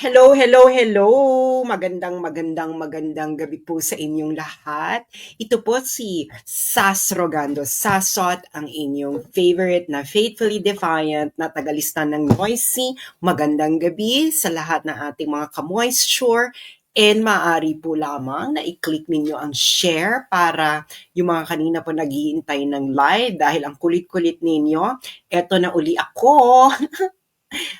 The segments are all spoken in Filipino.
Hello, hello, hello! Magandang gabi po sa inyong lahat. Ito po si Sas Rogando Sasot, ang inyong favorite na faithfully defiant na tagalistan ng Noisy. Magandang gabi sa lahat ng ating mga ka-moisture. And maaari po lamang na i-click ninyo ang share para yung mga kanina po naghihintay ng live dahil ang kulit-kulit ninyo. Eto na uli ako.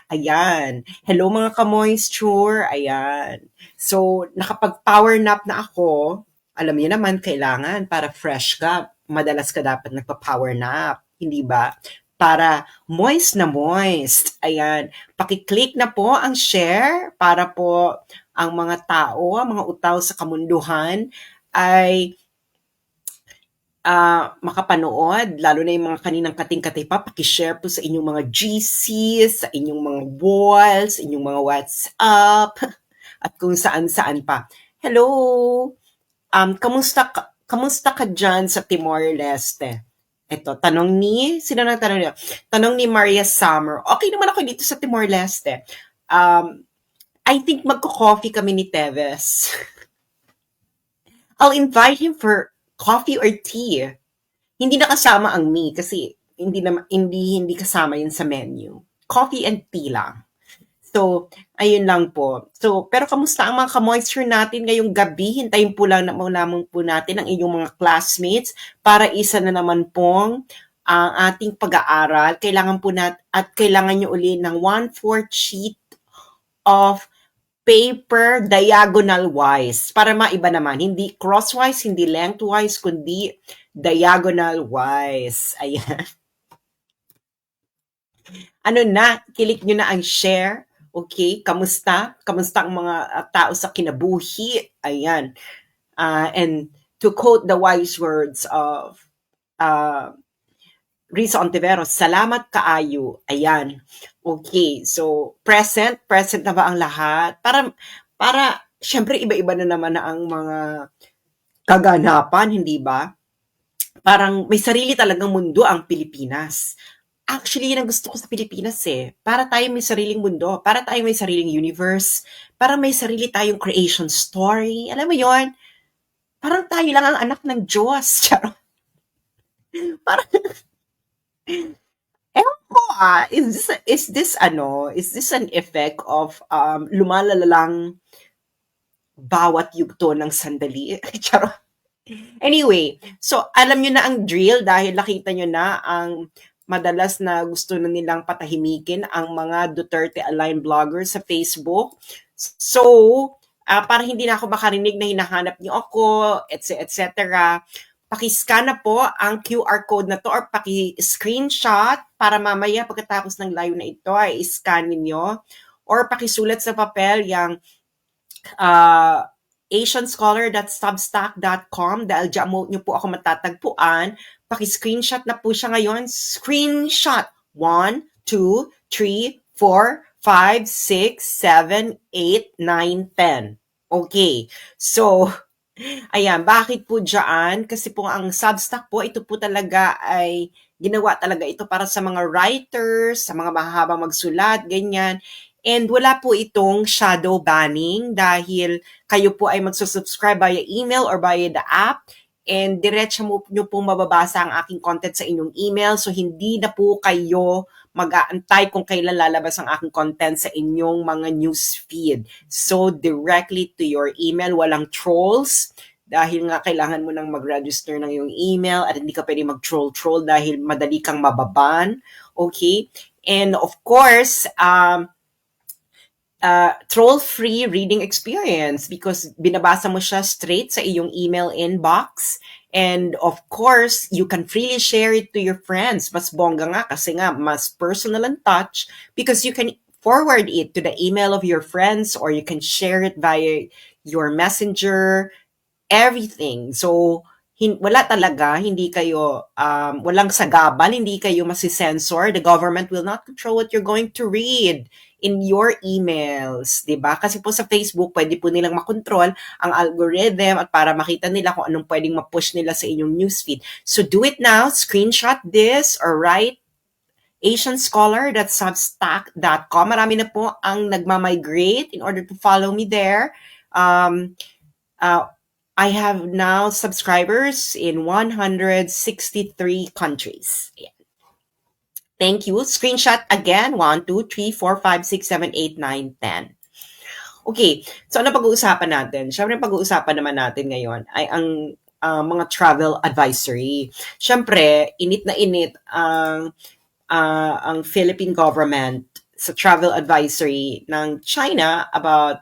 Ayan. Hello mga ka-moisture. Ayan. So, nakapag-power nap na ako. Alam niyo naman, kailangan para fresh ka. Madalas ka dapat nagpa-power nap. Hindi ba? Para moist na moist. Ayan. Pakiclick na po ang share para po ang mga tao, ang mga utaw sa kamunduhan ay makapanood, lalo na yung mga kaninang kating-katay pa, pakishare po sa inyong mga GCs, sa inyong mga walls, inyong mga WhatsApp, at kung saan-saan pa. Hello! Kamusta ka dyan sa Timor-Leste? Ito, sino nang tanong niya? Tanong ni Maria Summer. Okay naman ako dito sa Timor-Leste. I think magko-coffee kami ni Teves. I'll invite him for coffee or tea. Hindi na kasama ang me kasi hindi kasama yun sa menu. Coffee and tea lang. So, ayun lang po. So, pero kamusta ang mga ka-moisture natin ngayong gabi? Hintayin po lang lamang po natin ang inyong mga classmates para isa na naman pong ang ating pag-aaral. Kailangan po at kailangan nyo uli ng 1/4 sheet of paper diagonal-wise para maiba naman. Hindi crosswise, hindi lengthwise, kundi diagonal-wise. Ayan. Ano na, kilik nyo na ang share. Okay, kamusta? Kamusta ang mga tao sa kinabuhi? Ayan. And to quote the wise words of Risa Ontiveros, salamat kaayo. Ayan. Okay, so present na ba ang lahat? Para syempre iba-iba na naman na ang mga kaganapan, hindi ba? Parang may sarili talagang mundo ang Pilipinas. Actually, yun ang gusto ko sa Pilipinas eh. Para tayo may sariling mundo, para tayo may sariling universe, para may sarili tayong creation story. Alam mo yon? Parang tayo lang ang anak ng Diyos. Charot. Parang, ewan ko is this an effect of lumalalalang bawat yugto ng sandali? Charot. Anyway, so alam nyo na ang drill dahil nakita nyo na ang madalas na gusto na nilang patahimikin ang mga Duterte-aligned vloggers sa Facebook. So, para hindi na ako makarinig na hinahanap niyo ako, etc. Pakiscan na po ang QR code na to or paki-screenshot para mamaya pagkatapos ng live na ito ay iscan ninyo or pakisulat sa papel yung asianscholar.substack.com dahil dyan nyo po ako matatagpuan. Paki-screenshot na po siya ngayon. Screenshot 1, 2, 3, 4, 5, 6, 7, 8, 9, 10. Okay. So, ayan. Bakit po dyan? Kasi po ang Substack po, ito po talaga ay ginawa talaga ito para sa mga writers, sa mga mahahabang magsulat, ganyan. And wala po itong shadow banning dahil kayo po ay magsusubscribe via email or via the app and diretso nyo pong mababasa ang aking content sa inyong email. So hindi na po kayo mag-aantay kung kailan lalabas ang aking content sa inyong mga news feed. So directly to your email, walang trolls dahil nga kailangan mo nang mag-register ng iyong email at hindi ka pwede mag-troll dahil madali kang mababan. Okay? And of course, troll-free reading experience because binabasa mo siya straight sa iyong email inbox. And of course, you can freely share it to your friends. Mas bongga nga kasi nga, mas personal and touch because you can forward it to the email of your friends or you can share it via your messenger, everything. So, wala talaga, hindi kayo, walang sagabal, hindi kayo masisensor. The government will not control what you're going to read in your emails, di ba? Kasi po sa Facebook, pwede po nilang makontrol ang algorithm at para makita nila kung anong pwedeng ma-push nila sa inyong newsfeed. So do it now, screenshot this or write asianscholar.substack.com. Marami na po ang nagmamigrate in order to follow me there. I have now subscribers in 163 countries. Thank you. Screenshot again. 1, 2, 3, 4, 5, 6, 7, 8, 9, 10. Okay. So, ano pag-uusapan natin? Siyempre, pag-uusapan naman natin ngayon ay ang mga travel advisory. Siyempre, init na init ang Philippine government sa travel advisory ng China about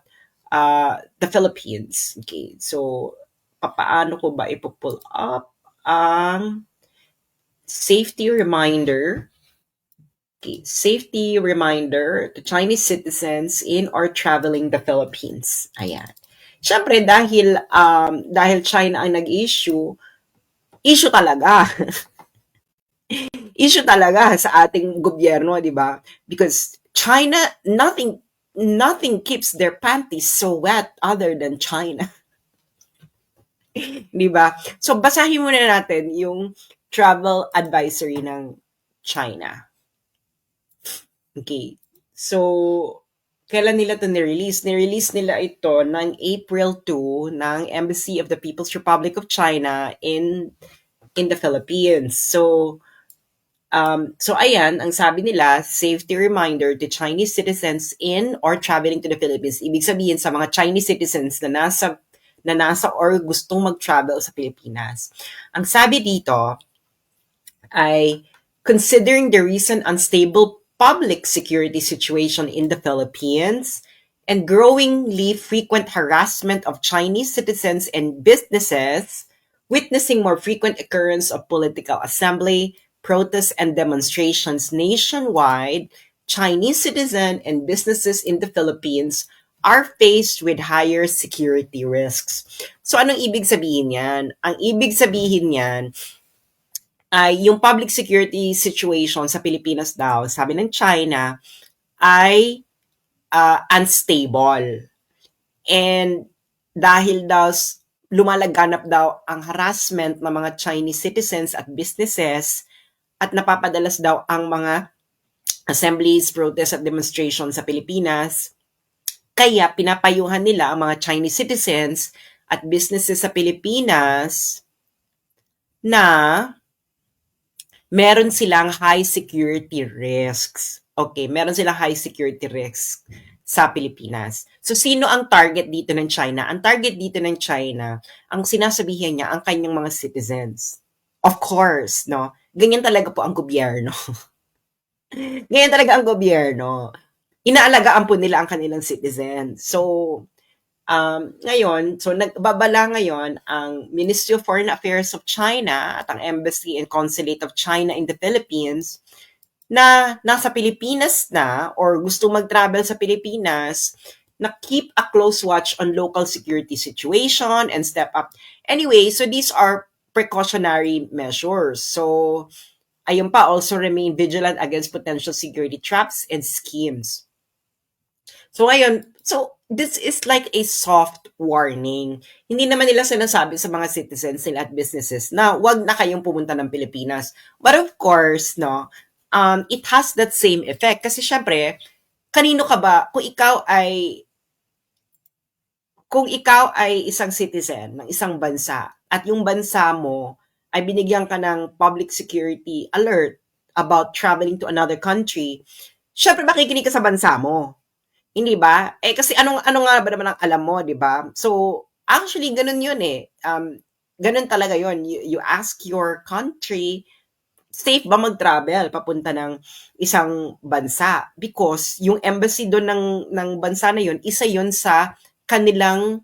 the Philippines. Okay. So, paano ko ba ipo-pull up ang safety reminder? Okay, safety reminder to Chinese citizens in or traveling the Philippines. Ayan. Siyempre, dahil China ang nag-issue talaga. issue talaga sa ating gobyerno, di ba? Because China, nothing keeps their panties so wet other than China. Di ba? So, basahin muna natin yung travel advisory ng China. Okay. So, kailan nila ito nirelease? Nirelease nila ito ng April 2 ng Embassy of the People's Republic of China in the Philippines. So ayan, ang sabi nila, safety reminder to Chinese citizens in or traveling to the Philippines. Ibig sabihin sa mga Chinese citizens na nasa or gustong mag-travel sa Pilipinas. Ang sabi dito ay, considering the recent unstable public security situation in the Philippines and growingly frequent harassment of Chinese citizens and businesses, witnessing more frequent occurrence of political assembly, protests, and demonstrations nationwide, Chinese citizens and businesses in the Philippines are faced with higher security risks. So, anong ibig sabihin yan? Ang ibig sabihin yan ay yung public security situation sa Pilipinas daw, sabi ng China, ay unstable. And dahil daw lumalaganap daw ang harassment ng mga Chinese citizens at businesses at napapadalas daw ang mga assemblies, protests at demonstrations sa Pilipinas, kaya pinapayuhan nila ang mga Chinese citizens at businesses sa Pilipinas na meron silang high security risks. Okay, meron silang high security risks sa Pilipinas. So, sino ang target dito ng China? Ang target dito ng China, ang sinasabihan niya, ang kanyang mga citizens. Of course, no? Ganyan talaga po ang gobyerno. Ganyan talaga ang gobyerno. Inaalagaan po nila ang kanilang citizens. So, ngayon, so nagbabala ngayon ang Ministry of Foreign Affairs of China at ang Embassy and Consulate of China in the Philippines na nasa Pilipinas na or gusto mag-travel sa Pilipinas na keep a close watch on local security situation and step up. Anyway, so these are precautionary measures. So, ayun pa, also remain vigilant against potential security traps and schemes. So, ayun, so this is like a soft warning. Hindi naman nila sinasabi sa mga citizens nila at businesses na wag na kayong pumunta ng Pilipinas. But of course, no, it has that same effect. Kasi syempre, kanino ka ba, kung ikaw ay isang citizen ng isang bansa at yung bansa mo ay binigyan ka ng public security alert about traveling to another country, syempre makikinig ka sa bansa mo. Hindi ba? Kasi ano nga ba naman ang alam mo, di ba? So, actually, ganun yun eh. Ganun talaga yun. You ask your country, safe ba mag-travel papunta ng isang bansa? Because yung embassy doon ng bansa na yun, isa yun sa kanilang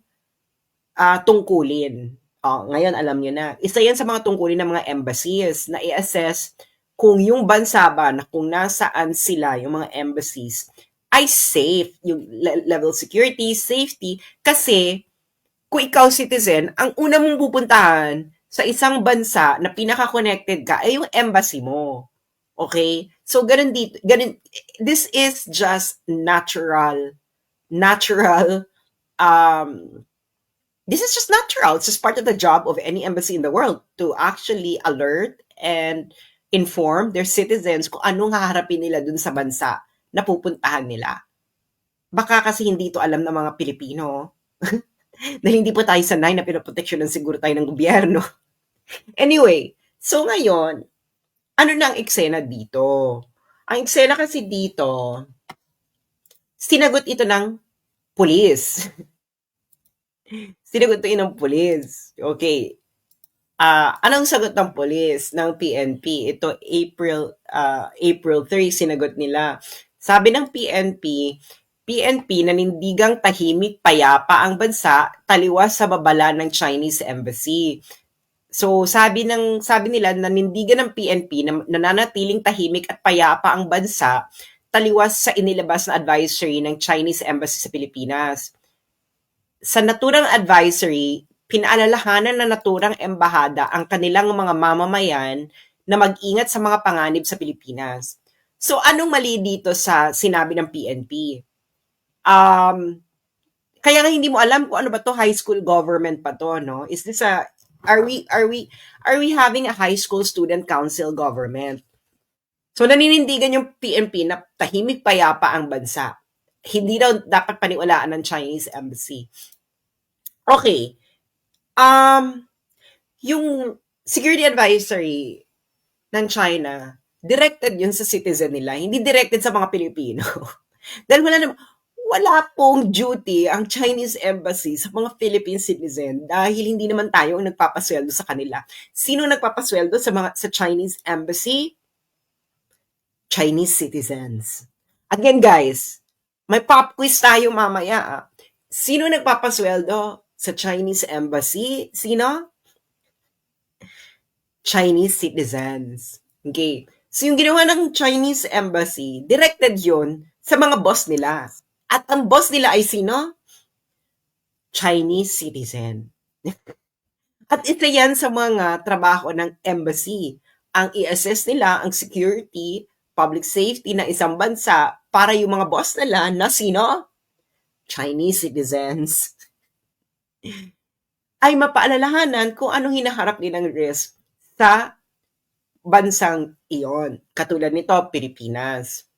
tungkulin. Ngayon, alam nyo na. Isa yan sa mga tungkulin ng mga embassies na i-assess kung yung bansa ba na kung nasaan sila, yung mga embassies, ay safe, yung level security, safety, kasi kung ikaw citizen, ang una mong pupuntahan sa isang bansa na pinaka-connected ka ay yung embassy mo. Okay? So, ganun dito, this is just natural, this is just natural. It's just part of the job of any embassy in the world to actually alert and inform their citizens kung anong haharapin nila dun sa bansa na pupuntahan nila. Baka kasi hindi ito alam ng mga Pilipino. Dahil hindi po tayo sanay na pinoproteksyonan siguro tayo ng gobyerno. Anyway, so ngayon, ano na ang eksena dito? Ang eksena kasi dito, sinagot ito ng pulis. Sinagot ito ng pulis. Okay. Anong sagot ng pulis ng PNP? Ito April 3 sinagot nila. Sabi ng PNP nanindigang tahimik payapa ang bansa taliwas sa babala ng Chinese Embassy. So sabi nila nanindigan ng PNP na nananatiling tahimik at payapa ang bansa taliwas sa inilabas na advisory ng Chinese Embassy sa Pilipinas. Sa naturang advisory, pinaalalahanan ng naturang embahada ang kanilang mga mamamayan na mag-ingat sa mga panganib sa Pilipinas. So anong mali dito sa sinabi ng PNP? Kaya nga hindi mo alam kung ano ba to, high school government pa to, no? Is this are we having a high school student council government? So naninindigan yung PNP na tahimik payapa ang bansa. Hindi daw dapat paniwalaan ng Chinese Embassy. Okay. Yung security advisory ng China, directed yun sa citizen nila, hindi directed sa mga Pilipino. Dahil wala pong duty ang Chinese Embassy sa mga Philippine citizen dahil hindi naman tayo ang nagpapasweldo sa kanila. Sino nagpapasweldo sa Chinese Embassy? Chinese citizens. Again guys, may pop quiz tayo mamaya. Sino nagpapasweldo sa Chinese Embassy? Sino? Chinese citizens. Okay. So yung ginawa ng Chinese Embassy, directed yun sa mga boss nila. At ang boss nila ay sino? Chinese citizen. At ito yan sa mga trabaho ng embassy. Ang i-assess nila ang security, public safety ng isang bansa para yung mga boss nila na sino? Chinese citizens. Ay mapaalalahanan kung anong hinaharap nilang risk sa bansang iyon. Katulad nito, Pilipinas.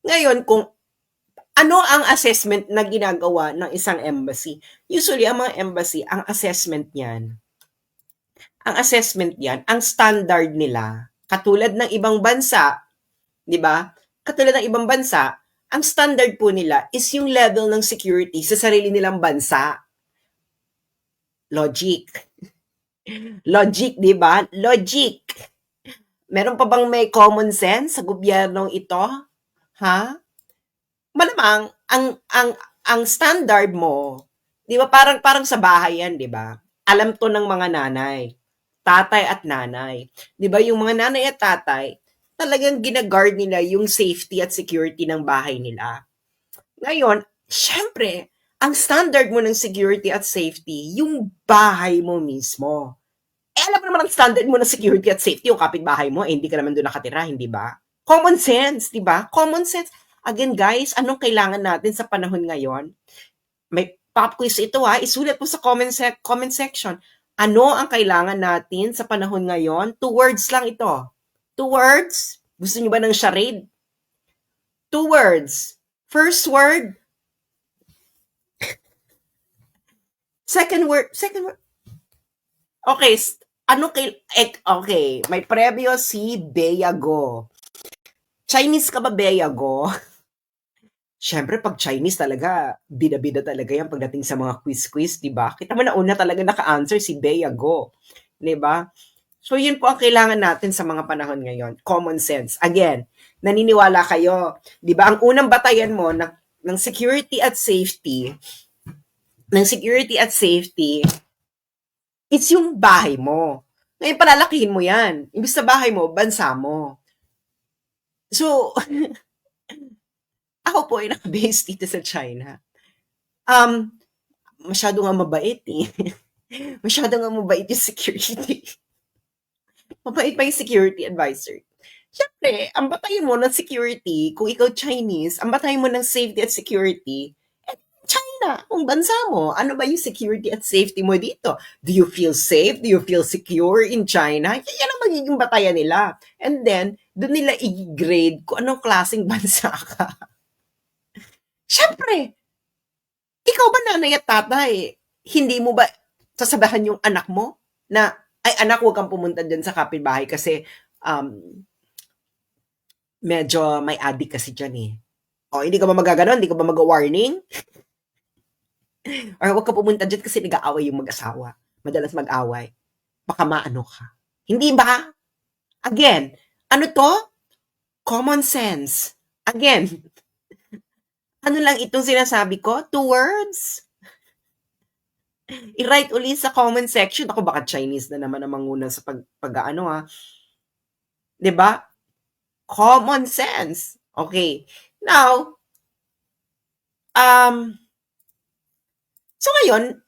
Ngayon, kung ano ang assessment na ginagawa ng isang embassy? Usually, ang mga embassy, ang assessment niyan, ang standard nila, katulad ng ibang bansa, di ba? Katulad ng ibang bansa, ang standard po nila is yung level ng security sa sarili nilang bansa. Logic. Logic, di ba? Logic. Meron pa bang may common sense sa gobyernong ito? Ha? Malamang ang standard mo, 'di ba, parang sa bahay 'yan, 'di ba? Alam 'to ng mga nanay, tatay at nanay. 'Di ba, yung mga nanay at tatay, talagang gina-guard nila yung safety at security ng bahay nila. Ngayon, syempre, ang standard mo ng security at safety, yung bahay mo mismo. Alam mo naman ang standard mo ng security at safety, yung kapitbahay mo, hindi ka naman doon nakatira, hindi ba? Common sense, di ba? Common sense. Again, guys, anong kailangan natin sa panahon ngayon? May pop quiz ito isulat mo sa comment section. Ano ang kailangan natin sa panahon ngayon? 2 words lang ito. 2 words? Gusto niyo ba ng charade? 2 words. First word. Second word. Okay, okay, may preview si Bea Go. Chinese ka ba, Bea Go? Siyempre, pag Chinese talaga, bida-bida talaga yan pagdating sa mga quiz-quiz, di ba? Kita mo na una talaga naka-answer si Bea Go. Di ba? So, yun po ang kailangan natin sa mga panahon ngayon. Common sense. Again, naniniwala kayo. Di ba? Ang unang batayan mo ng security at safety, it's yung bahay mo. Ngayon, palalakihin mo yan. Imbis sa bahay mo, bansa mo. So, ako po ay naka-base dito sa China. Masyado nga mabait eh. Masyado nga mabait yung security. Mabait pa yung security advisor. Siyempre, ang batayin mo ng security, kung ikaw Chinese, ang batayin mo ng safety at security, China China, ang bansa mo. Ano ba yung security at safety mo dito? Do you feel safe? Do you feel secure in China? Yan ang magiging batayan nila. And then, doon nila i-grade kung anong klaseng bansa ka. Siyempre, ikaw ba nanay at tatay, hindi mo ba sasabahan yung anak mo na, ay anak, huwag kang pumunta dyan sa kapitbahay kasi um, medyo may adik kasi dyan eh. O, hindi ka ba magaganon? Hindi ka ba mag-warning? Or huwag ka pumunta dyan kasi nag-aaway yung mag-asawa. Madalas mag-away. Baka maano ka. Hindi ba? Again, ano to? Common sense. Again, ano lang itong sinasabi ko? 2 words? I-write uli sa comment section. Ako baka Chinese na naman ang manguna sa pag-ano ha. 'Di ba? Common sense. Okay. Now, so ngayon,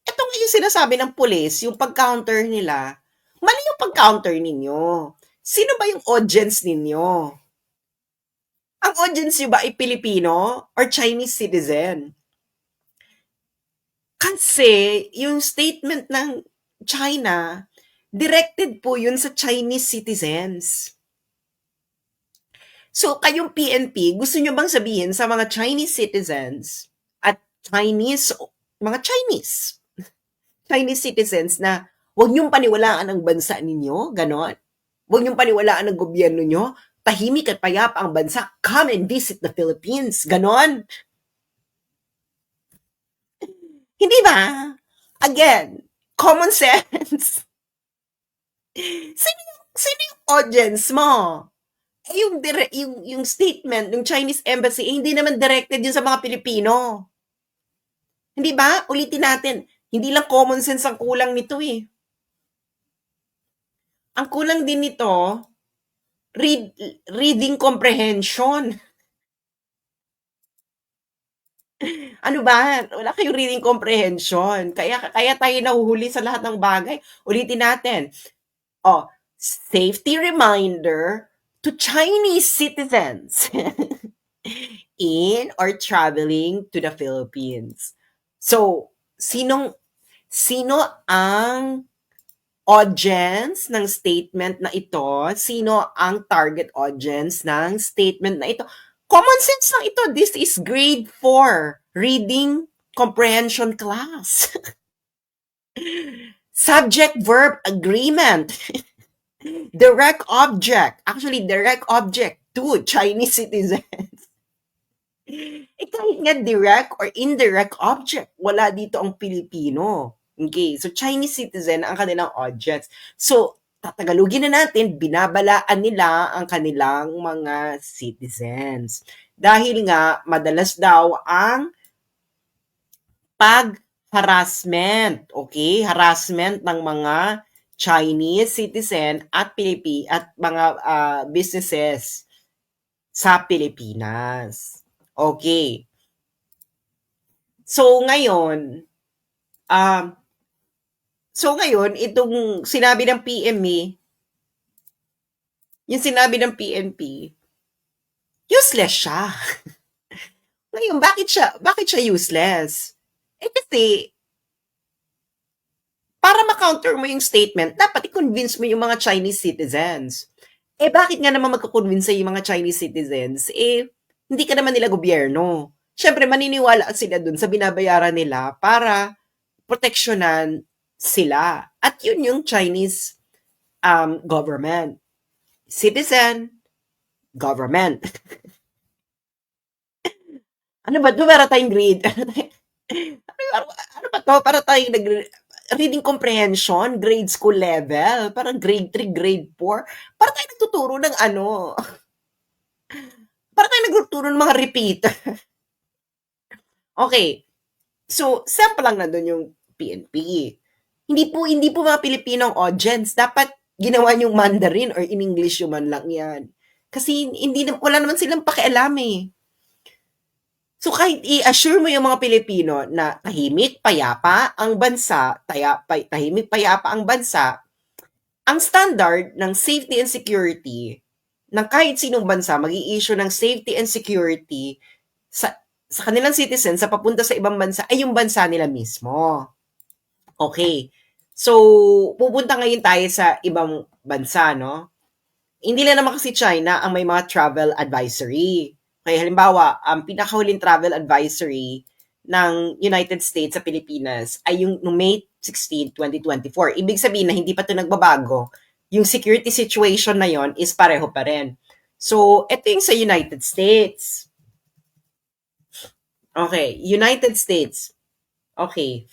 itong yung sinasabi ng police, yung pag-counter nila, mali yung pag-counter ninyo. Sino ba yung audience ninyo? Ang audience nyo ba ay Pilipino or Chinese citizen? Kasi yung statement ng China, directed po yun sa Chinese citizens. So, kayong PNP, gusto nyo bang sabihin sa mga Chinese citizens at mga Chinese citizens na huwag niyong paniwalaan ang bansa ninyo, ganon? Huwag niyong paniwalaan ang gobyerno nyo, tahimik at payapa ang bansa, come and visit the Philippines, ganon? Hindi ba? Again, common sense. Sino yung audience mo? Yung statement ng Chinese embassy, hindi naman directed yun sa mga Pilipino. Hindi ba? Ulitin natin. Hindi lang common sense ang kulang nito eh. Ang kulang din nito, reading comprehension. Ano ba? Wala kayong reading comprehension. Kaya tayo nahuhuli sa lahat ng bagay. Ulitin natin. Safety reminder to Chinese citizens in or traveling to the Philippines. So, sino ang audience ng statement na ito? Sino ang target audience ng statement na ito? Common sense lang ito. This is grade 4 reading comprehension class. Subject verb agreement. Direct object. Actually, direct object to Chinese citizens. Kahit nga direct or indirect object, wala dito ang Pilipino. Okay, so Chinese citizen ang kanilang audience. So, tatagalugin na natin, binabalaan nila ang kanilang mga citizens. Dahil nga, madalas daw ang pag-harassment. Okay, harassment ng mga Chinese citizen at mga businesses sa Pilipinas. Okay. So ngayon, itong sinabi ng PME, yung sinabi ng PNP, useless siya. Ngayon, bakit siya useless? Kasi, para ma-counter mo yung statement, dapat i-convince mo yung mga Chinese citizens. Bakit nga naman magkukonvince yung mga Chinese citizens? Hindi ka naman nila gobyerno. Siyempre, maniniwala sila dun sa binabayaran nila para proteksyonan sila. At yun yung Chinese government. Citizen, government. Ano ba ito? Para tayong grade. Ano ba ito? Para tayong reading comprehension, grade school level, parang grade 3, grade 4. Para tayo nagtuturo ng ano. Para tayo nagtuturo ng mga repeater. Okay. So, sample lang na doon yung PNP. Hindi po mga Pilipinong audience. Dapat ginawa yung Mandarin or in English yung man lang yan. Kasi wala naman silang pakialam eh. So kahit i-assure mo yung mga Pilipino na tahimik, payapa ang bansa, tahimik, payapa ang bansa, ang standard ng safety and security ng kahit sinong bansa mag-i-issue ng safety and security sa kanilang citizens sa papunta sa ibang bansa ay yung bansa nila mismo. Okay. So, pupunta ngayon tayo sa ibang bansa, no? Hindi lang naman kasi China ang may mga travel advisory. Kaya halimbawa, ang pinakahuling travel advisory ng United States sa Pilipinas ay yung no May 16, 2024. Ibig sabihin na hindi pa ito nagbabago. Yung security situation na yon is pareho pa rin. So, ito yung sa United States. Okay, United States. Okay.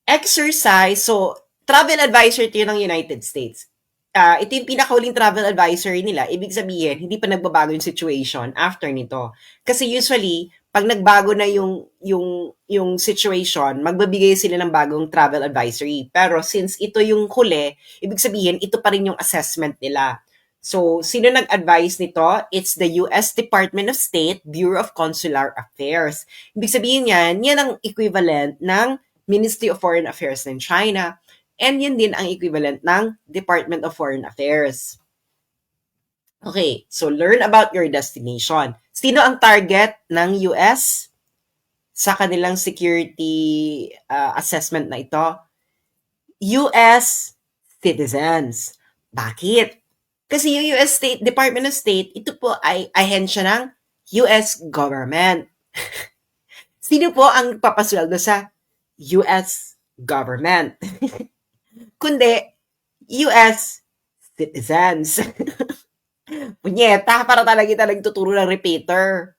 Exercise, so travel advisor ito ng United States. Ito yung pinakahuling travel advisory nila. Ibig sabihin, hindi pa nagbabago yung situation after nito. Kasi usually, pag nagbago na yung situation, magbabigay sila ng bagong travel advisory. Pero since ito yung huli, ibig sabihin, ito pa rin yung assessment nila. So, sino nag-advise nito? It's the US Department of State, Bureau of Consular Affairs. Ibig sabihin yan ang equivalent ng Ministry of Foreign Affairs ng China, and yun din ang equivalent ng Department of Foreign Affairs. Okay, so learn about your destination. Sino ang target ng US sa kanilang security assessment na ito? US citizens. Bakit? Kasi yung US Department of State, ito po ay ahensya ng US government. Sino po ang papasweldo sa US government? Kundi, US citizens. Punyeta, para talaga nagtuturo ng repeater.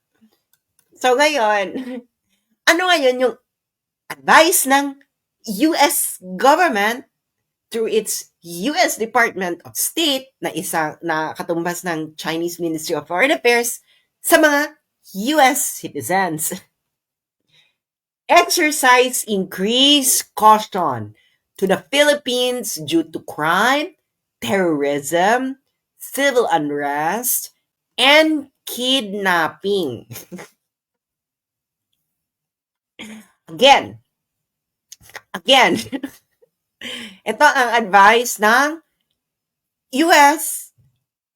So ngayon, ano ngayon yung advice ng US government through its US Department of State na isang na katumbas ng Chinese Ministry of Foreign Affairs sa mga US citizens? Exercise increased caution to the Philippines due to crime, terrorism, civil unrest, and kidnapping. Again, ito ang advice ng US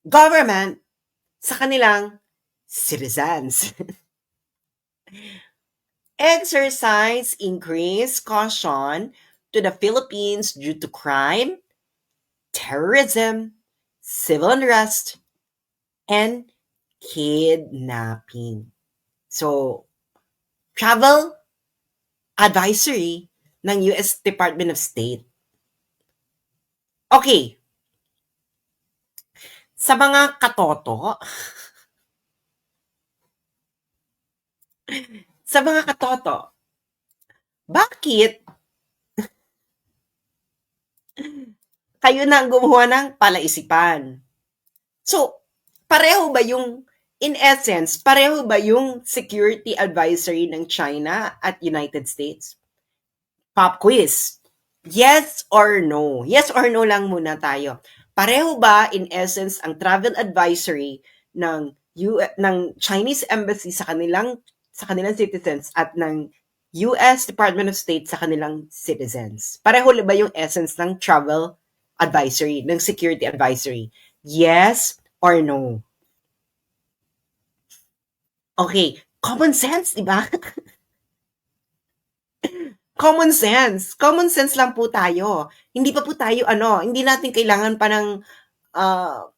government sa kanilang citizens. Exercise increased caution to the Philippines due to crime, terrorism, civil unrest, and kidnapping. So, travel advisory ng US Department of State. Okay. Sa mga katoto, bakit kayo na ang gumawa ng palaisipan? So, in essence, pareho ba yung security advisory ng China at United States? Pop quiz. Yes or no? Yes or no lang muna tayo. Pareho ba in essence ang travel advisory ng Chinese embassy sa kanilang citizens at ng US Department of State sa kanilang citizens? Pareho ba yung essence ng travel advisory, ng security advisory? Yes or no? Okay, common sense, di ba? Common sense. Common sense lang po tayo. Hindi pa po tayo hindi natin kailangan pa ng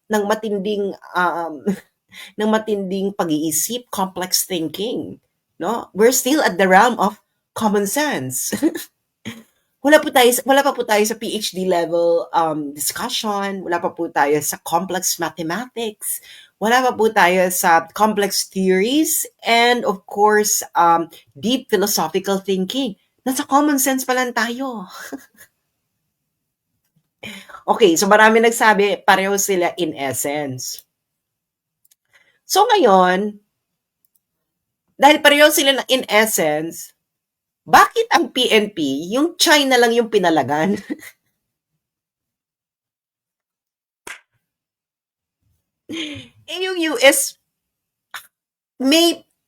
matinding ng matinding pag-iisip, complex thinking, no? We're still at the realm of common sense. wala pa po tayo sa PhD level discussion, wala pa po tayo sa complex mathematics, wala pa po tayo sa complex theories, and of course, deep philosophical thinking. Nasa common sense pa lang tayo. Okay, so marami nagsabi, pareho sila in essence. So ngayon, dahil pareho sila in essence, bakit ang PNP, yung China lang yung pinalagan? Yung US,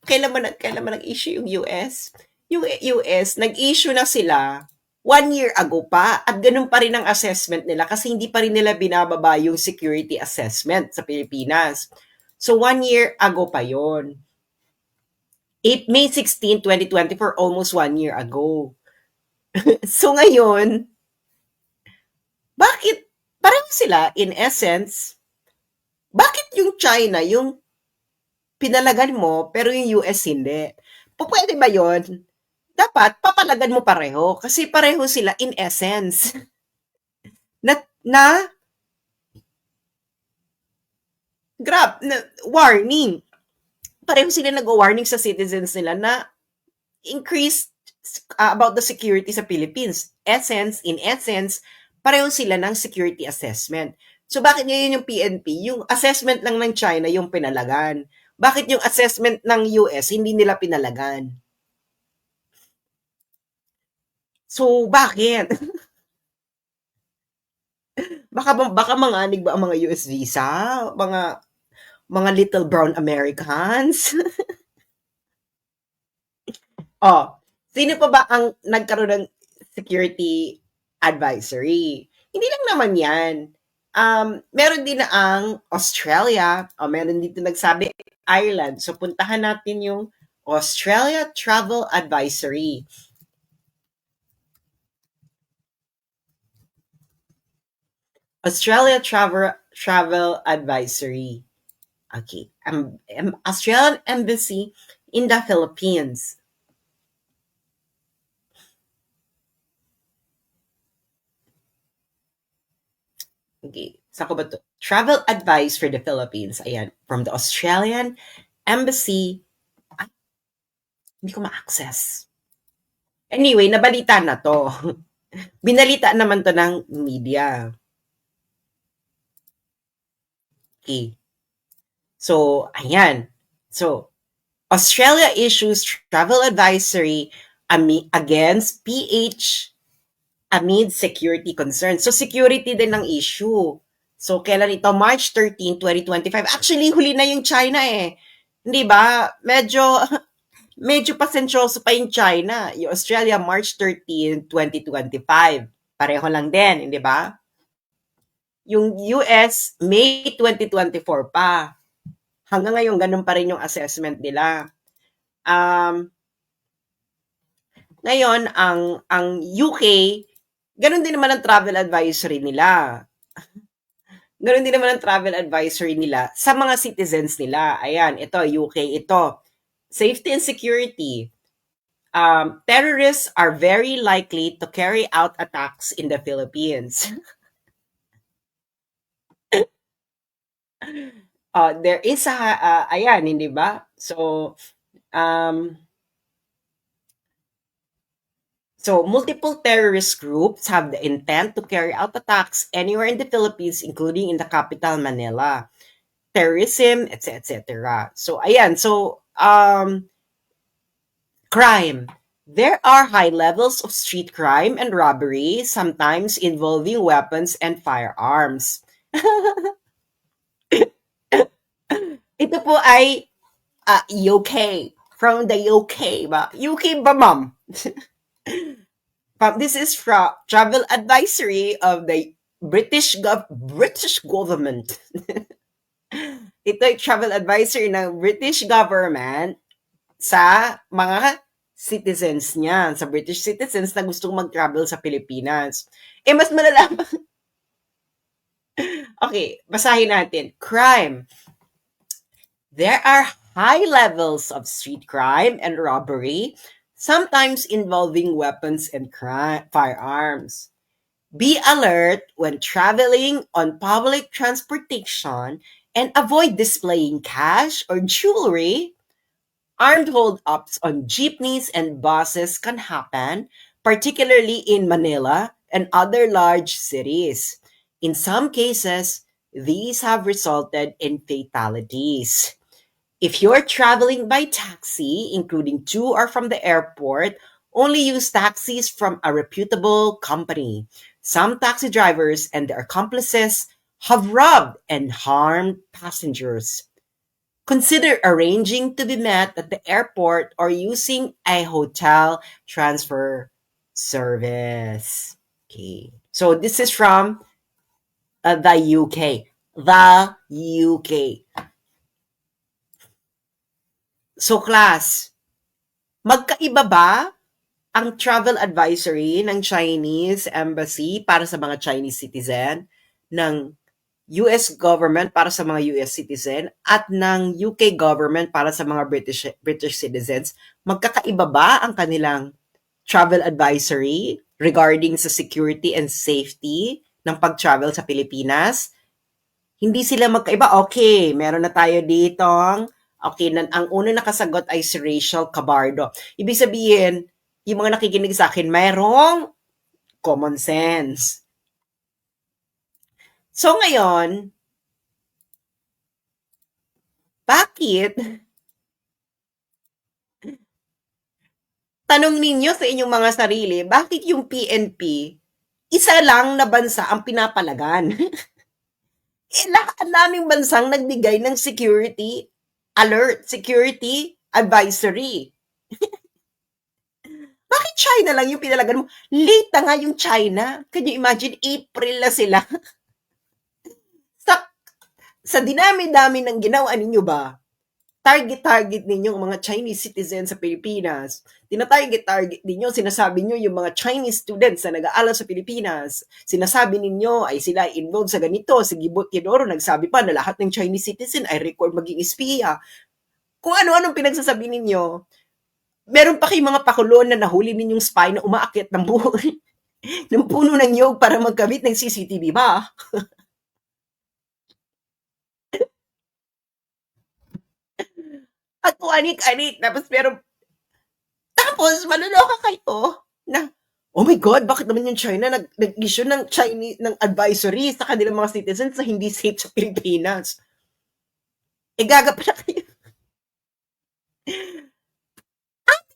kailan man nag-issue yung US? Yung US, nag-issue na sila 1 year ago pa at ganun pa rin ang assessment nila kasi hindi pa rin nila binababa yung security assessment sa Pilipinas. So 1 year ago pa yon. May 16, 2024, almost 1 year ago. So ngayon, bakit pareho sila in essence? Bakit yung China yung pinalagan mo pero yung US hindi? Pupuwede ba yun? Dapat papalagan mo pareho kasi pareho sila in essence. Na na warning. Pareho sila nag-warning sa citizens nila na increased about the security sa Philippines. In essence, pareho sila ng security assessment. So bakit ngayon yung PNP, yung assessment lang ng China yung pinalagan? Bakit yung assessment ng US hindi nila pinalagan? So bakit? Baka manganig ba ang mga US visa? Mga little brown Americans? Oh, sino pa ba ang nagkaroon ng security advisory? Hindi lang naman 'yan. Meron din na ang Australia, meron dito nagsabi Ireland. So puntahan natin yung Australia Travel Advisory. Australia Travel Advisory. Okay. Australian Embassy in the Philippines. Okay. Saan ko ba to? Travel advice for the Philippines. Ayan. From the Australian Embassy. Ay, hindi ko ma-access. Anyway, nabalita na to. Binalita naman to ng media. Okay. So, ayan. So, Australia issues travel advisory against PH amid security concerns. So, security din ng issue. So, kailan ito? March 13, 2025. Actually, huli na yung China eh. Hindi ba? Medyo pasensyoso pa yung China. Yung Australia, March 13, 2025. Pareho lang din, hindi ba? Yung US, May 2024 pa. Hanggang ngayon, ganun pa rin yung assessment nila. Ngayon, ang UK, ganun din naman ang travel advisory nila. Ganun din naman ang travel advisory nila sa mga citizens nila. Ayan, ito, UK, ito. Safety and security. Terrorists are very likely to carry out attacks in the Philippines. There is ayan, hindi ba? Um, so multiple terrorist groups have the intent to carry out attacks anywhere in the Philippines, including in the capital, Manila. Terrorism, etc., etc. So, ayan. So, crime. There are high levels of street crime and robbery, sometimes involving weapons and firearms. Ito po ay UK. From the UK ba? UK ba, ma'am? This is from travel advisory of the British government. Ito ay travel advisory ng British government sa mga citizens niya, sa British citizens na gustong mag-travel sa Pilipinas. Mas malalaman. Okay, basahin natin. Crime. There are high levels of street crime and robbery, sometimes involving weapons and firearms. Be alert when traveling on public transportation and avoid displaying cash or jewelry. Armed hold-ups on jeepneys and buses can happen, particularly in Manila and other large cities. In some cases, these have resulted in fatalities. If you're traveling by taxi, including to or from the airport, only use taxis from a reputable company. Some taxi drivers and their accomplices have robbed and harmed passengers. Consider arranging to be met at the airport or using a hotel transfer service. Okay. So this is from the UK. The UK. So class, Magkaiba ba ang travel advisory ng Chinese embassy para sa mga Chinese citizen, ng US government para sa mga US citizen, at ng UK government para sa mga British citizens? Magkakaiba ba ang kanilang travel advisory regarding sa security and safety ng pag-travel sa Pilipinas? Hindi sila magkaiba. Okay, meron na tayo ditong, okay, ang unang nakasagot ay si Rachel Cabardo. Ibig sabihin, yung mga nakikinig sa akin, mayroong common sense. So ngayon, bakit, tanong ninyo sa inyong mga sarili, bakit yung PNP, isa lang na bansa ang pinapalagan? Ang daming bansang nagbigay ng security alert, security advisory. Bakit China lang yung pinalagan mo? Late na nga yung China. Can you imagine? April na sila. sa, sa dinami-dami ng ginawa ninyo ba, target ninyo ang mga Chinese citizens sa Pilipinas. Tina-target ninyo, sinasabi nyo yung mga Chinese students na nag-aaral sa Pilipinas. Sinasabi ninyo ay sila involved sa ganito. Si Gibot Teodoro nagsabi pa na lahat ng Chinese citizen ay record maging espiya. Kung ano-anong pinagsasabi ninyo, meron pa kayong mga pakulon na nahuli ninyong spy na umaakit ng ng puno ng nyog para magkabit ng CCTV ba? At anik-anik, tapos maluloka kayo na, oh my God, bakit naman yung China nag-issue ng Chinese ng advisory sa kanilang mga citizens na hindi safe sa Pilipinas? E gaga pa na kayo.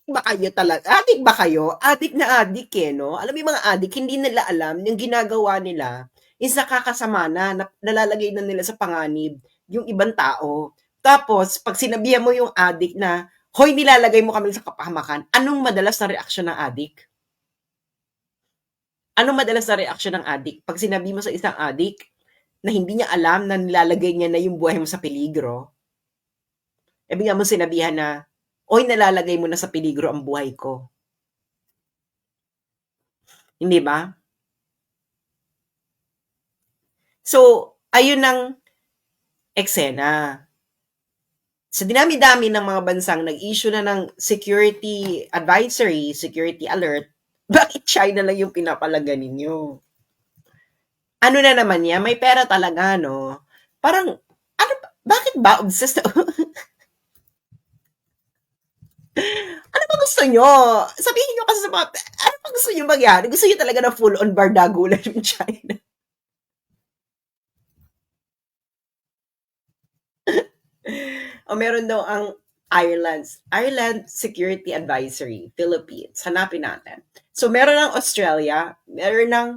Ba kayo talaga? Adik ba kayo? Adik na adik eh, no? Alam mo yung mga adik, hindi nila alam yung ginagawa nila is nakakasama na nalalagay na nila sa panganib yung ibang tao. Tapos, pag sinabihan mo yung adik na, hoy, nilalagay mo kami sa kapahamakan, anong madalas na reaksyon ng adik? Anong madalas na reaksyon ng adik? Pag sinabi mo sa isang adik na hindi niya alam na nilalagay niya na yung buhay mo sa peligro, bigyan mo sinabihan na, oy, nalalagay mo na sa peligro ang buhay ko. Hindi ba? So, ayun ang eksena. Sa dinami-dami ng mga bansang nag-issue na ng security advisory, security alert, bakit China lang yung pinapalagan ninyo? Ano na naman yan? May pera talaga, no? Parang, ano, bakit ba obsessed? Ano ba gusto nyo? Sabihin nyo kasi sa mga, ano ba gusto nyo mangyari? Gusto nyo talaga na full-on bardagulan yung China? O meron daw ang Ireland Security Advisory, Philippines. Hanapin natin. So meron ng Australia, meron ng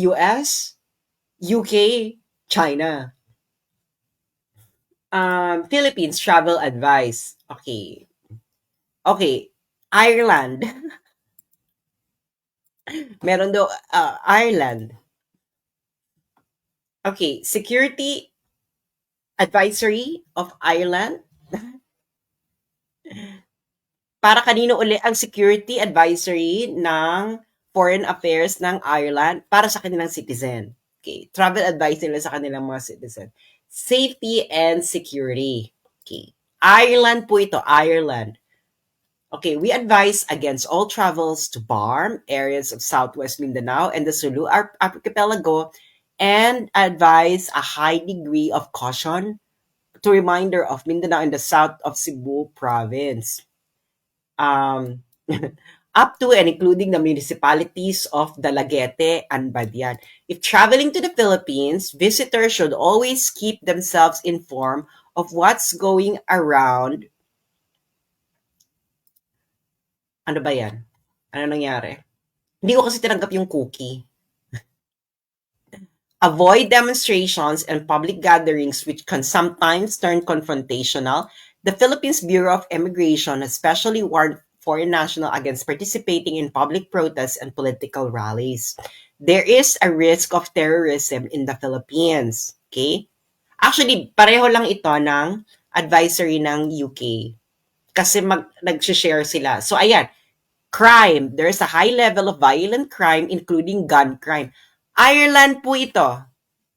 US, UK, China. Philippines Travel Advice. Okay. Okay. Ireland. Meron daw Ireland. Okay. Security Advisory of Ireland. Para kanino uli ang security advisory ng Foreign Affairs ng Ireland para sa kanilang citizen? Okay. Travel advice nila sa kanilang mga citizen. Safety and security. Okay. Ireland po ito. Ireland. Okay, we advise against all travels to BARM, areas of Southwest Mindanao and the Sulu Archipelago, and advise a high degree of caution to reminder of Mindanao and the south of Cebu province. Up to and including the municipalities of Dalaguete and Badian. If traveling to the Philippines, visitors should always keep themselves informed of what's going around. Ano ba yan? Ano nangyari? Hindi ko kasi tinanggap yung cookie. Avoid demonstrations and public gatherings which can sometimes turn confrontational. The Philippines Bureau of Immigration has specially warned foreign nationals against participating in public protests and political rallies. There is a risk of terrorism in the Philippines. Okay? Actually, pareho lang ito ng advisory ng UK. kasi nag-share sila. So, ayan, crime. There's a high level of violent crime including gun crime. Ireland po ito.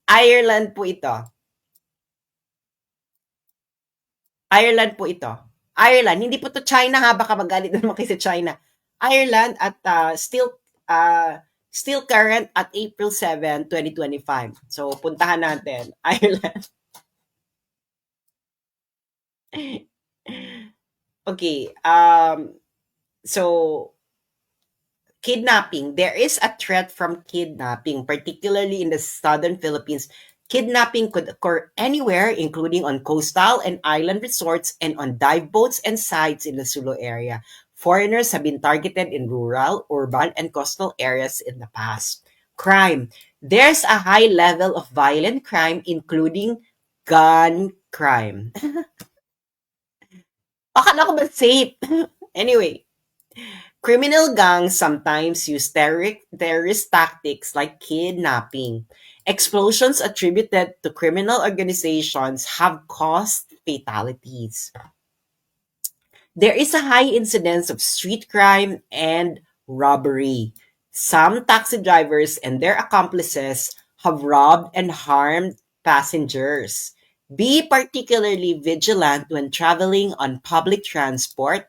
Ireland po ito. Ireland po ito. Ireland. Hindi po to China ha. Baka magalit naman kayo sa China. Ireland at uh, still current at April 7, 2025. So, puntahan natin. Ireland. Okay. So, kidnapping. There is a threat from kidnapping, particularly in the southern Philippines. Kidnapping could occur anywhere, including on coastal and island resorts and on dive boats and sites in the Sulu area. Foreigners have been targeted in rural, urban, and coastal areas in the past. Crime. There's a high level of violent crime, including gun crime. Akala ko ba safe? Anyway, criminal gangs sometimes use terrorist tactics like kidnapping. Explosions attributed to criminal organizations have caused fatalities. There is a high incidence of street crime and robbery. Some taxi drivers and their accomplices have robbed and harmed passengers. Be particularly vigilant when traveling on public transport.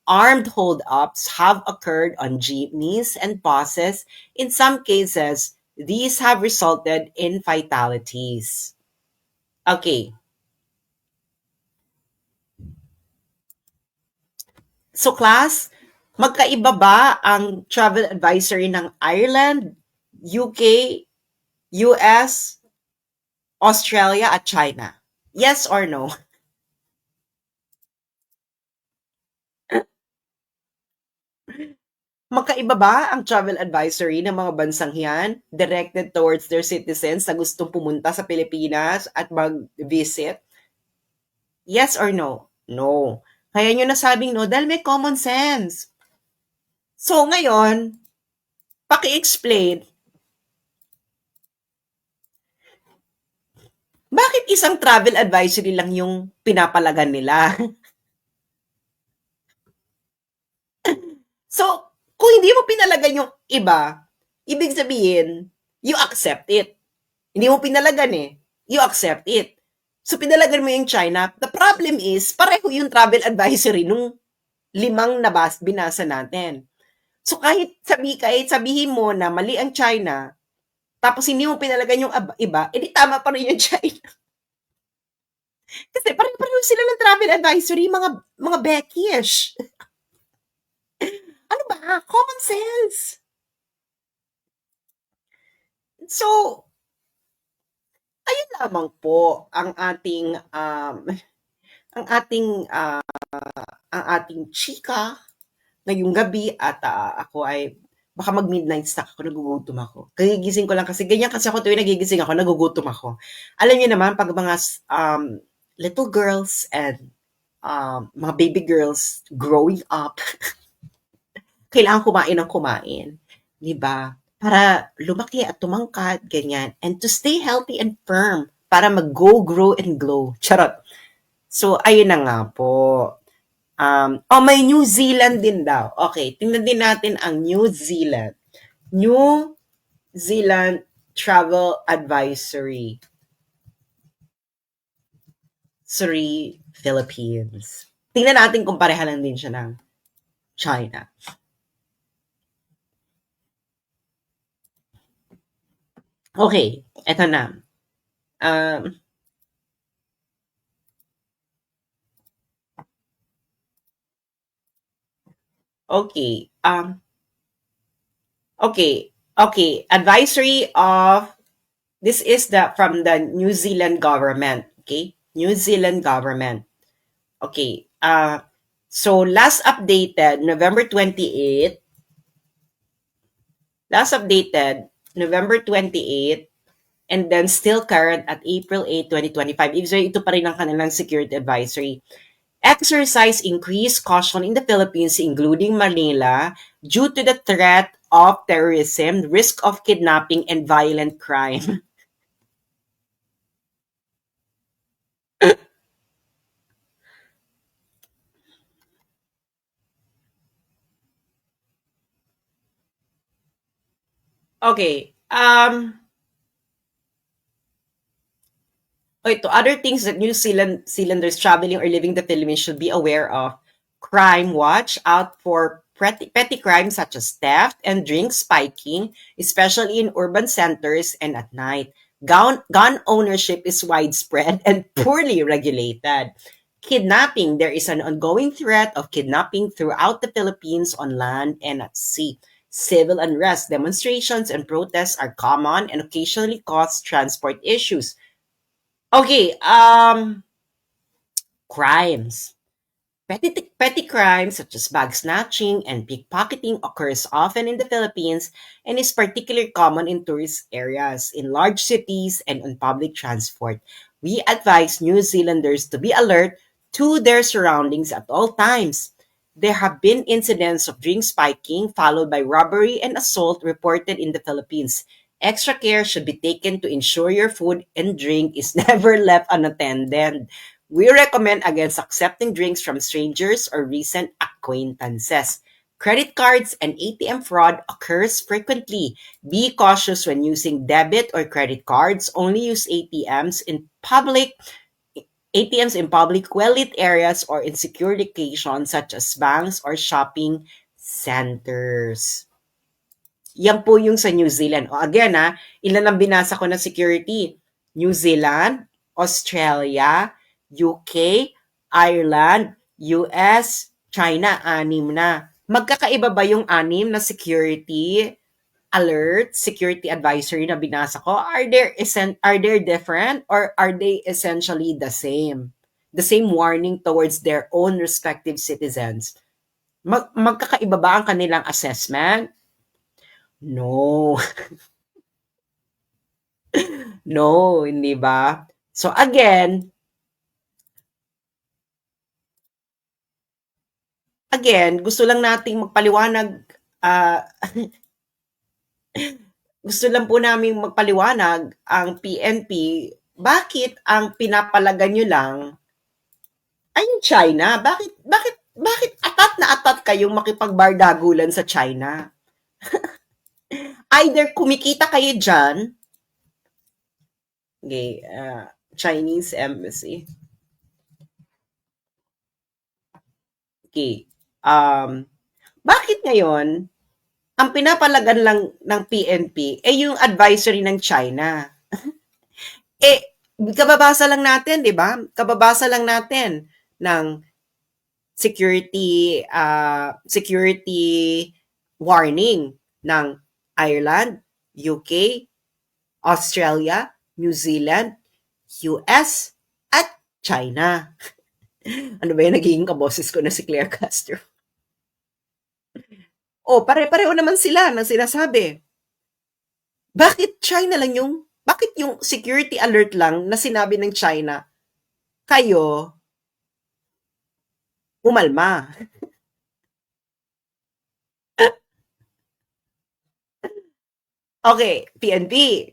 Armed hold-ups have occurred on jeepneys and buses. In some cases, these have resulted in fatalities. Okay, so class, magkaiba ba ang travel advisory ng Ireland, UK, US, Australia at China? Yes or no? Magkaiba ba ang travel advisory ng mga bansang yan directed towards their citizens na gustong pumunta sa Pilipinas at mag-visit? Yes or no? No. Kaya nyo nasabing no dahil may common sense. So ngayon, paki-explain, bakit isang travel advisory lang yung pinapalagan nila? So, kung hindi mo pinalagan yung iba, ibig sabihin, you accept it. Hindi mo pinalagan eh. You accept it. So, pinalagan mo yung China. The problem is, pareho yung travel advisory nung limang binasa natin. So, kahit sabihin mo na mali ang China, tapos hindi mo pinalagan yung iba, edi tama pa rin yung China. Kasi pareho sila ng travel advisory, mga beckish. Ano ba? Common sense. So, ayun lamang po ang ating ang ating chika ngayong gabi at ako ay baka mag-midnight snack ako, nagugutom ako. Kagigising ko lang kasi ganyan kasi ako tuwing nagigising ako, nagugutom ako. Alam niyo naman pag mga little girls and mga baby girls growing up, kailangan kumain ng kumain, 'di ba? Para lumaki at tumangkad, ganyan. And to stay healthy and firm, para mag-go, grow, and glow. Charot. So, ayun na nga po. May New Zealand din daw. Okay, tingnan din natin ang New Zealand. New Zealand Travel Advisory. Sorry, Philippines. Tingnan natin kung pareha lang din siya ng China. Okay, eto na. Okay. Okay. Advisory of this is from the New Zealand government. Okay, New Zealand government. Okay. So last updated November 28th. Last updated November 28th, and then still current at April 8, 2025. Ibig sabihin, ito pa rin ang kanilang security advisory. Exercise increased caution in the Philippines, including Manila, due to the threat of terrorism, risk of kidnapping, and violent crime. Okay. Okay, to other things that Zealanders traveling or living the Philippines should be aware of. Crime watch out for petty crimes such as theft and drink spiking, especially in urban centers and at night. Gun ownership is widespread and poorly regulated. Kidnapping. There is an ongoing threat of kidnapping throughout the Philippines on land and at sea. Civil unrest, demonstrations, and protests are common and occasionally cause transport issues. Okay, crimes. Petty crimes such as bag snatching and pickpocketing occurs often in the Philippines and is particularly common in tourist areas, in large cities, and on public transport. We advise New Zealanders to be alert to their surroundings at all times. There have been incidents of drink spiking followed by robbery and assault reported in the Philippines. Extra care should be taken to ensure your food and drink is never left unattended. We recommend against accepting drinks from strangers or recent acquaintances. Credit cards and ATM fraud occurs frequently. Be cautious when using debit or credit cards. Only use ATMs in public well-lit areas or in secure locations such as banks or shopping centers. Yan po yung sa New Zealand. O again ilan ang binasa ko na security? New Zealand, Australia, UK, Ireland, US, China, anim na. Magkakaiba ba yung anim na security alert, security advisory na binasa ko? Are there different or are they essentially the same? The same warning towards their own respective citizens. Magkakaiba ba ang kanilang assessment? No. No, hindi ba? So again, gusto lang nating magpaliwanag, ah, gusto lang po naming magpaliwanag ang PNP, bakit ang pinapalagan niyo lang ay yung China? Bakit atat na atat kayong makipagbardagulan sa China? Either kumikita kayo diyan, okay, Chinese embassy. Okay. Bakit ngayon ang pinapalagan lang ng PNP yung advisory ng China? Eh, kababasa lang natin, 'di ba? Kababasa lang natin ng security warning ng Ireland, UK, Australia, New Zealand, US, at China. Ano ba yung nagiging kaboses ko na si Claire Castro? Pare-pareho naman sila ng sinasabi. Bakit yung security alert lang na sinabi ng China, kayo, umalma? Okay, PNP,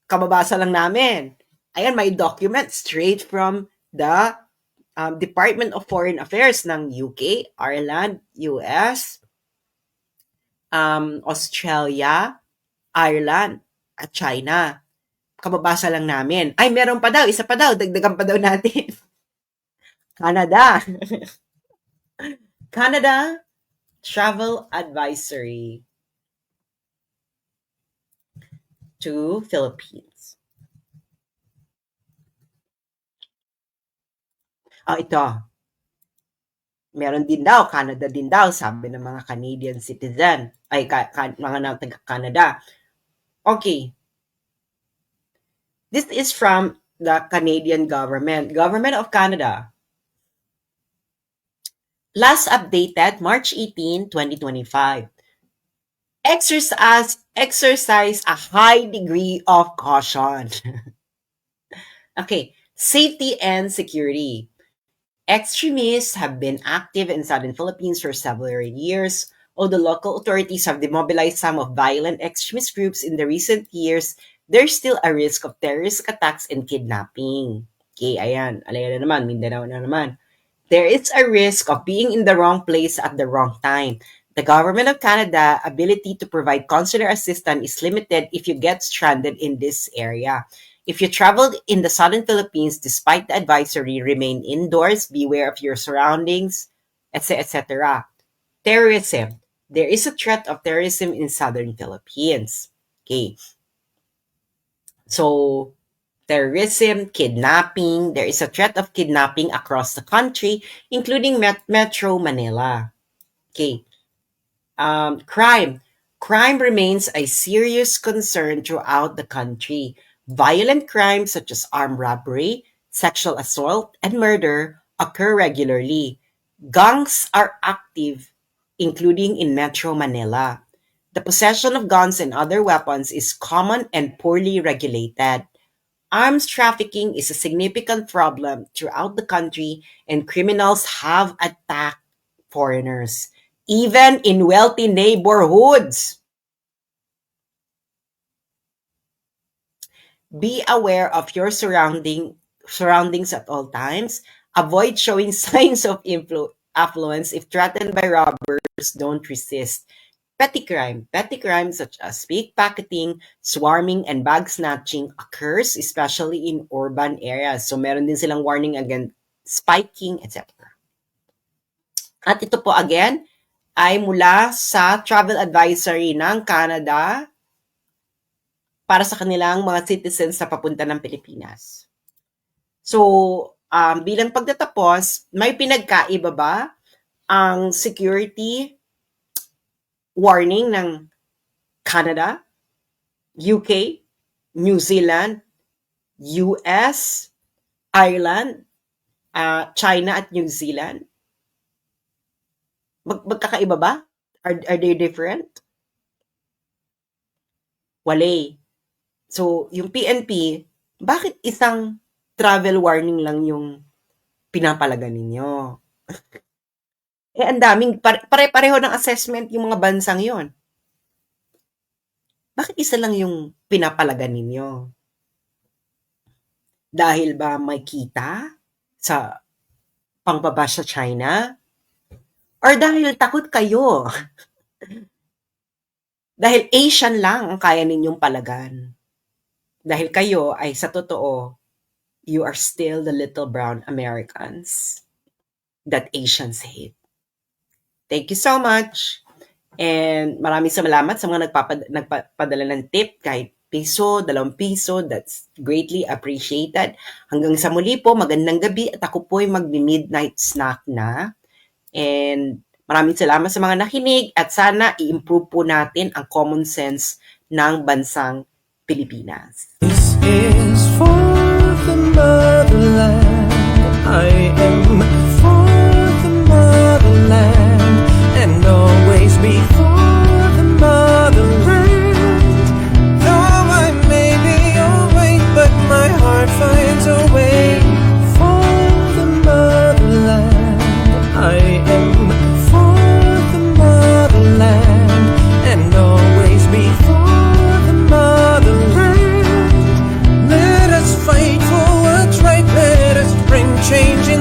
kababasa lang namin. Ayan, may document straight from the Department of Foreign Affairs ng UK, Ireland, US, Australia, Ireland, at China. Kababasa lang namin. Ay, meron pa daw, isa pa daw, dagdagan pa daw natin. Canada. Canada Travel Advisory to Philippines. Ito. Meron din daw, Canada din daw, sabi ng mga Canadian citizen. Mga taga-Canada. Okay. This is from the Canadian government. Government of Canada. Last updated March 18, 2025. Exercise a high degree of caution. Okay. Safety and security. Extremists have been active in southern Philippines for several years. Although local authorities have demobilized some of violent extremist groups in the recent years, there's still a risk of terrorist attacks and kidnapping. Okay, ayan. Alaya na naman, Mindanao na naman. There is a risk of being in the wrong place at the wrong time. The Government of Canada ability to provide consular assistance is limited if you get stranded in this area. If you traveled in the southern Philippines, despite the advisory, remain indoors, beware of your surroundings, etc., etc. Terrorism. There is a threat of terrorism in southern Philippines. Okay. So, terrorism, kidnapping. There is a threat of kidnapping across the country, including Metro Manila. Okay. Crime. Crime remains a serious concern throughout the country. Violent crimes such as armed robbery, sexual assault, and murder occur regularly. Gangs are active, including in Metro Manila. The possession of guns and other weapons is common and poorly regulated. Arms trafficking is a significant problem throughout the country, and criminals have attacked foreigners, even in wealthy neighborhoods. Be aware of your surroundings at all times. Avoid showing signs of affluence. If threatened by robbers, don't resist. Petty crime. Petty crimes such as pickpocketing, swarming, and bag snatching occurs especially in urban areas. So meron din silang warning against spiking, etc. At ito po again ay mula sa travel advisory ng Canada para sa kanilang mga citizens na papunta ng Pilipinas. So, bilang pagtatapos, may pinagkaiba ba ang security warning ng Canada, UK, New Zealand, US, Ireland, China at New Zealand? Magkakaiba ba? Are they different? Wale. So, yung PNP, bakit isang travel warning lang yung pinapalagan ninyo? Ang daming, pare-pareho ng assessment yung mga bansang yon. Bakit isa lang yung pinapalagan ninyo? Dahil ba may kita sa pangbabash sa China? Or dahil takot kayo? Dahil Asian lang ang kaya ninyong palagan. Dahil kayo ay sa totoo, you are still the little brown Americans that Asians hate. Thank you so much. And maraming salamat sa mga nagpapadala ng tip, kahit piso, 2 piso. That's greatly appreciated. Hanggang sa muli po, magandang gabi at ako po ay magbi-midnight snack na. And maraming salamat sa mga nakinig at sana i-improve po natin ang common sense ng bansang Pilipinas. This is for the motherland. I am for the motherland and always be for the motherland. Though I may be away, but my heart finds a way for the motherland. I am for the motherland and always be for the motherland. Let us fight for what's right. Let us bring change in